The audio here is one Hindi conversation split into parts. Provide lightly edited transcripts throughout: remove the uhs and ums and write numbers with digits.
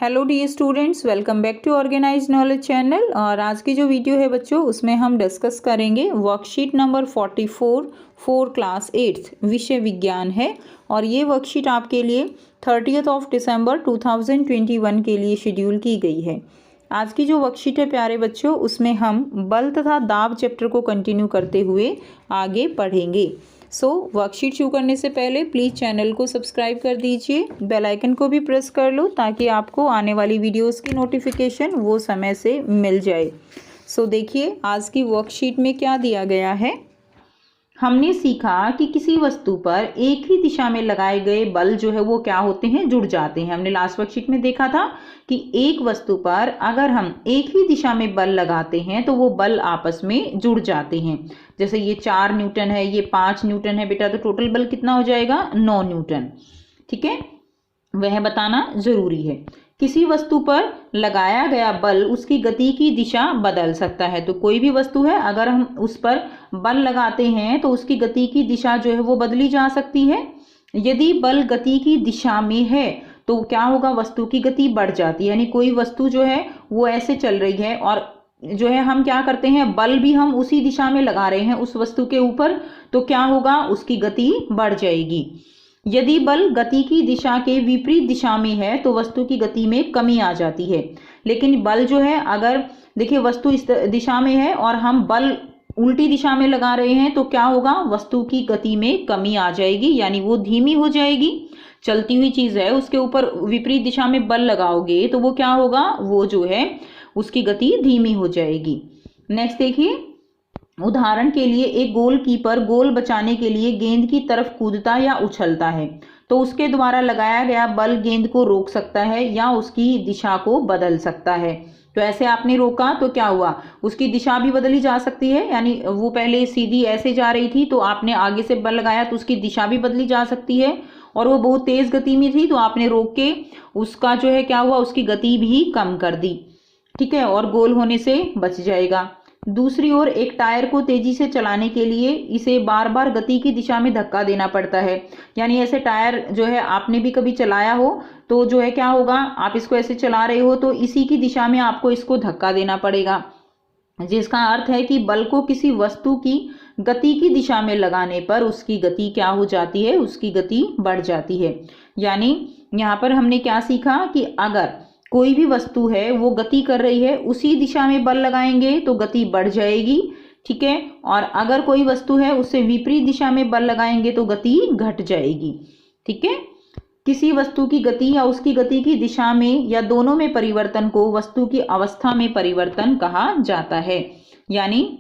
Hello dear students, welcome back to organise knowledge channel. और आज की जो वीडियो है बच्चों, उसमें हम डिस्कस करेंगे वर्कशीट नंबर 44 4 क्लास 8 विषय विज्ञान है। और ये वर्कशीट आपके लिए 30 दिसंबर 2021 के लिए शेड्यूल की गई है। आज की जो वर्कशीट है प्यारे बच्चों, उसमें हम बल तथा दाब चैप्टर को कंटिन्यू करते हुए आगे पढ़ेंगे। वर्कशीट शुरू करने से पहले प्लीज़ चैनल को सब्सक्राइब कर दीजिए, बेल आइकन को भी प्रेस कर लो ताकि आपको आने वाली वीडियोस की नोटिफिकेशन वो समय से मिल जाए। देखिए आज की वर्कशीट में क्या दिया गया है। हमने सीखा कि किसी वस्तु पर एक ही दिशा में लगाए गए बल जो है वो क्या होते हैं, जुड़ जाते हैं। हमने लास्ट वर्कशीट में देखा था कि एक वस्तु पर अगर हम एक ही दिशा में बल लगाते हैं तो वो बल आपस में जुड़ जाते हैं। जैसे ये 4 न्यूटन है, ये 5 न्यूटन है बेटा, तो टोटल बल कितना हो जाएगा, 9 न्यूटन। ठीक है, वह बताना जरूरी है। किसी वस्तु पर लगाया गया बल उसकी गति की दिशा बदल सकता है। तो कोई भी वस्तु है, अगर हम उस पर बल लगाते हैं तो उसकी गति की दिशा जो है वो बदली जा सकती है। यदि बल गति की दिशा में है तो क्या होगा, वस्तु की गति बढ़ जाती है। यानी कोई वस्तु जो है वो ऐसे चल रही है और जो है हम क्या करते हैं, बल भी हम उसी दिशा में लगा रहे हैं उस वस्तु के ऊपर, तो क्या होगा, उसकी गति बढ़ जाएगी। यदि बल गति की दिशा के विपरीत दिशा में है तो वस्तु की गति में कमी आ जाती है। लेकिन बल जो है, अगर देखिए वस्तु इस दिशा में है और हम बल उल्टी दिशा में लगा रहे हैं तो क्या होगा, वस्तु की गति में कमी आ जाएगी, यानी वो धीमी हो जाएगी। चलती हुई चीज है, उसके ऊपर विपरीत दिशा में बल लगाओगे तो वो क्या होगा, वो जो है उसकी गति धीमी हो जाएगी। नेक्स्ट देखिए, उदाहरण के लिए एक गोलकीपर गोल बचाने के लिए गेंद की तरफ कूदता या उछलता है तो उसके द्वारा लगाया गया बल गेंद को रोक सकता है या उसकी दिशा को बदल सकता है। तो ऐसे आपने रोका तो क्या हुआ, उसकी दिशा भी बदली जा सकती है। यानी वो पहले सीधी ऐसे जा रही थी तो आपने आगे से बल लगाया तो उसकी दिशा भी बदली जा सकती है। और वो बहुत तेज गति में थी तो आपने रोक के उसका जो है क्या हुआ, उसकी गति भी कम कर दी। ठीक है, और गोल होने से बच जाएगा। दूसरी ओर एक टायर को तेजी से चलाने के लिए इसे बार बार गति की दिशा में धक्का देना पड़ता है। यानी ऐसे टायर जो है आपने भी कभी चलाया हो तो जो है क्या होगा, आप इसको ऐसे चला रहे हो तो इसी की दिशा में आपको इसको धक्का देना पड़ेगा, जिसका अर्थ है कि बल को किसी वस्तु की गति की दिशा में लगाने पर उसकी गति क्या हो जाती है, उसकी गति बढ़ जाती है। यानी यहाँ पर हमने क्या सीखा कि अगर कोई भी वस्तु है वो गति कर रही है, उसी दिशा में बल लगाएंगे तो गति बढ़ जाएगी। ठीक है, और अगर कोई वस्तु है उससे विपरीत दिशा में बल लगाएंगे तो गति घट जाएगी। ठीक है, किसी वस्तु की गति या उसकी गति की दिशा में या दोनों में परिवर्तन को वस्तु की अवस्था में परिवर्तन कहा जाता है। यानी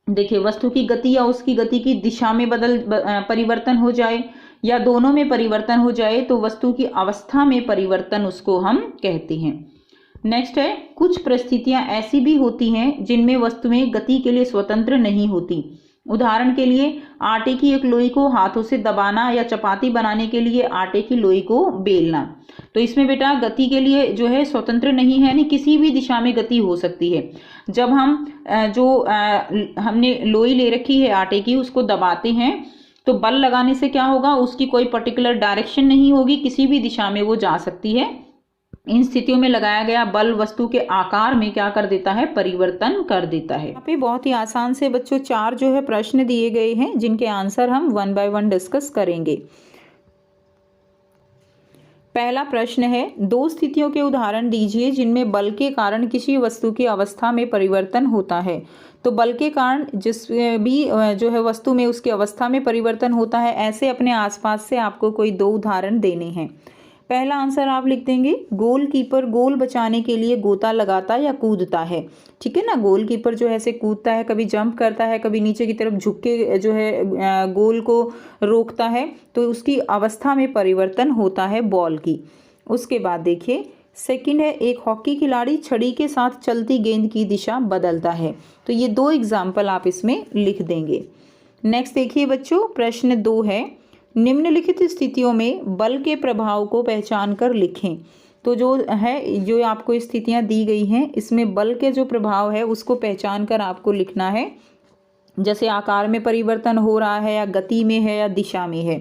देखिए, वस्तु की गति या उसकी गति की दिशा में परिवर्तन हो जाए या दोनों में परिवर्तन हो जाए तो वस्तु की अवस्था में परिवर्तन उसको हम कहते हैं। नेक्स्ट है, कुछ परिस्थितियां ऐसी भी होती हैं जिनमें वस्तुएं गति के लिए स्वतंत्र नहीं होती। उदाहरण के लिए आटे की एक लोई को हाथों से दबाना या चपाती बनाने के लिए आटे की लोई को बेलना। तो इसमें बेटा गति के लिए जो है स्वतंत्र नहीं है, यानी किसी भी दिशा में गति हो सकती है। जब हम हमने लोई ले रखी है आटे की, उसको दबाते हैं तो बल लगाने से क्या होगा, उसकी कोई पर्टिकुलर डायरेक्शन नहीं होगी, किसी भी दिशा में वो जा सकती है। इन स्थितियों में लगाया गया बल वस्तु के आकार में क्या कर देता है, परिवर्तन कर देता है। यहाँ पे बहुत ही आसान से बच्चों 4 जो है प्रश्न दिए गए हैं जिनके आंसर हम 1 बाय 1 डिस्कस करेंगे। पहला प्रश्न है, 2 स्थितियों के उदाहरण दीजिए जिनमें बल के कारण किसी वस्तु की अवस्था में परिवर्तन होता है। तो बल के कारण जिस भी जो है वस्तु में उसकी अवस्था में परिवर्तन होता है, ऐसे अपने आसपास से आपको कोई 2 उदाहरण देने हैं। पहला आंसर आप लिख देंगे, गोलकीपर गोल बचाने के लिए गोता लगाता या कूदता है। ठीक है ना, गोलकीपर जो है ऐसे कूदता है, कभी जंप करता है, कभी नीचे की तरफ झुक के जो है गोल को रोकता है, तो उसकी अवस्था में परिवर्तन होता है बॉल की। उसके बाद देखिए सेकंड है, एक हॉकी खिलाड़ी छड़ी के साथ चलती गेंद की दिशा बदलता है। तो ये 2 एग्जाम्पल आप इसमें लिख देंगे। नेक्स्ट देखिए बच्चों, प्रश्न 2 है, निम्नलिखित स्थितियों में बल के प्रभाव को पहचान कर लिखें। तो जो आपको स्थितियां दी गई हैं, इसमें बल के जो प्रभाव है उसको पहचान कर आपको लिखना है। जैसे आकार में परिवर्तन हो रहा है या गति में है या दिशा में है।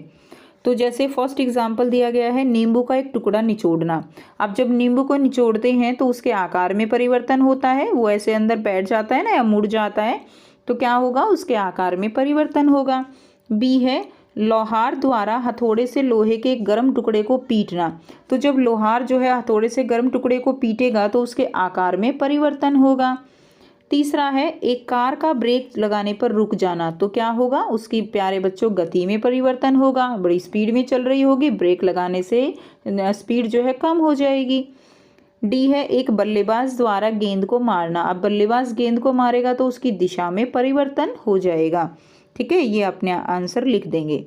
तो जैसे फर्स्ट एग्जाम्पल दिया गया है नींबू का एक टुकड़ा निचोड़ना। अब जब नींबू को निचोड़ते हैं तो उसके आकार में परिवर्तन होता है, वो ऐसे अंदर बैठ जाता है ना या मुड़ जाता है, तो क्या होगा, उसके आकार में परिवर्तन होगा। बी है लोहार द्वारा हथौड़े से लोहे के गर्म टुकड़े को पीटना। तो जब लोहार जो है हथौड़े से गर्म टुकड़े को पीटेगा तो उसके आकार में परिवर्तन होगा। तीसरा है एक कार का ब्रेक लगाने पर रुक जाना। तो क्या होगा, उसकी प्यारे बच्चों गति में परिवर्तन होगा, बड़ी स्पीड में चल रही होगी, ब्रेक लगाने से स्पीड जो है कम हो जाएगी। डी है एक बल्लेबाज द्वारा गेंद को मारना। अब बल्लेबाज गेंद को मारेगा तो उसकी दिशा में परिवर्तन हो जाएगा। ठीक है, ये अपने आंसर लिख देंगे।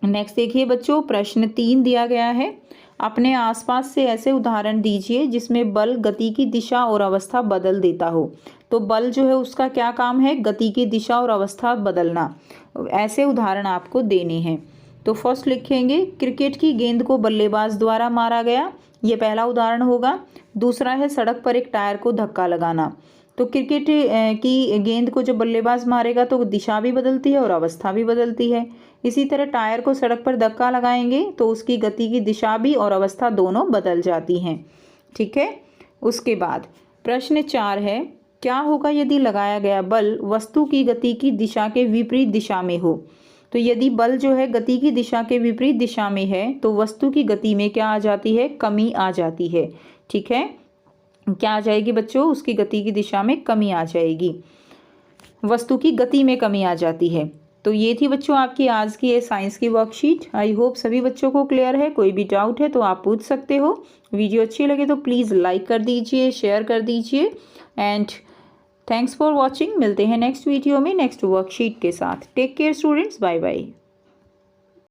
नेक्स्ट देखिए बच्चों, प्रश्न 3 दिया गया है। अपने आसपास से ऐसे उदाहरण दीजिए जिसमें बल गति की दिशा और अवस्था बदल देता हो। तो बल जो है उसका क्या काम है, गति की दिशा और अवस्था बदलना। ऐसे उदाहरण आपको देने हैं। तो फर्स्ट लिखेंगे क्रिकेट की गेंद को बल्लेबाज द्वारा मारा गया, ये पहला उदाहरण होगा। दूसरा है सड़क पर एक टायर को धक्का लगाना। तो क्रिकेट की गेंद को जब बल्लेबाज मारेगा तो दिशा भी बदलती है और अवस्था भी बदलती है। इसी तरह टायर को सड़क पर धक्का लगाएंगे तो उसकी गति की दिशा भी और अवस्था दोनों बदल जाती हैं। ठीक है, उसके बाद प्रश्न 4 है क्या होगा यदि लगाया गया बल वस्तु की गति की दिशा के विपरीत दिशा में हो। तो यदि बल जो है गति की दिशा के विपरीत दिशा में है तो वस्तु की गति में क्या आ जाती है, कमी आ जाती है। ठीक है, क्या आ जाएगी बच्चों, उसकी गति की दिशा में कमी आ जाएगी, वस्तु की गति में कमी आ जाती है। तो ये थी बच्चों आपकी आज की ये साइंस की वर्कशीट। आई होप सभी बच्चों को क्लियर है। कोई भी डाउट है तो आप पूछ सकते हो। वीडियो अच्छी लगे तो प्लीज़ लाइक कर दीजिए, शेयर कर दीजिए एंड थैंक्स फॉर वॉचिंग। मिलते हैं नेक्स्ट वीडियो में नेक्स्ट वर्कशीट के साथ। Take care students, bye bye.